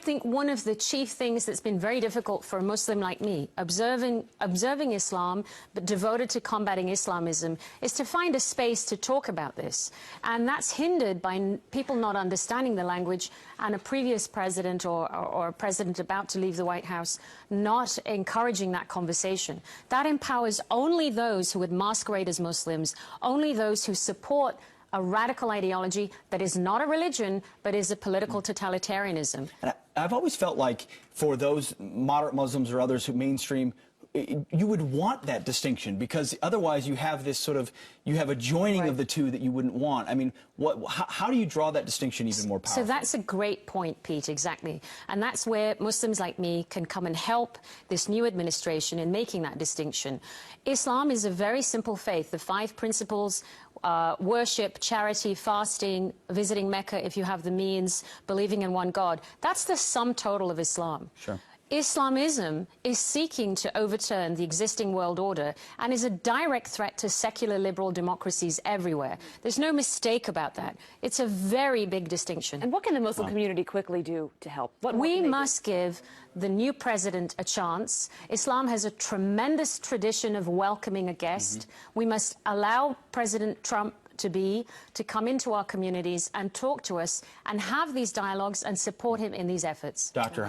think one of the chief things that's been very difficult for a Muslim like me, observing Islam, but devoted to combating Islamism, is to find a space to talk about this. And that's hindered by people not understanding the language and a previous president or a president about to leave the White House not encouraging that conversation. That empowers only those who would masquerade as Muslims, only those who support a radical ideology that is not a religion, but is a political totalitarianism. And I've always felt like for those moderate Muslims or others who mainstream, you would want that distinction, because otherwise you have this sort of, you have a joining of the two that you wouldn't want. I mean, how do you draw that distinction even more powerfully? So that's a great point, Pete, exactly. And that's where Muslims like me can come and help this new administration in making that distinction. Islam is a very simple faith. The 5 principles, worship, charity, fasting, visiting Mecca if you have the means, believing in one God. That's the sum total of Islam. Sure. Islamism is seeking to overturn the existing world order and is a direct threat to secular liberal democracies everywhere. There's no mistake about that. It's a very big distinction. And what can the Muslim community quickly do to help? We must give the new president a chance. Islam has a tremendous tradition of welcoming a guest. We must allow President Trump to come into our communities and talk to us and have these dialogues and support him in these efforts. Dr.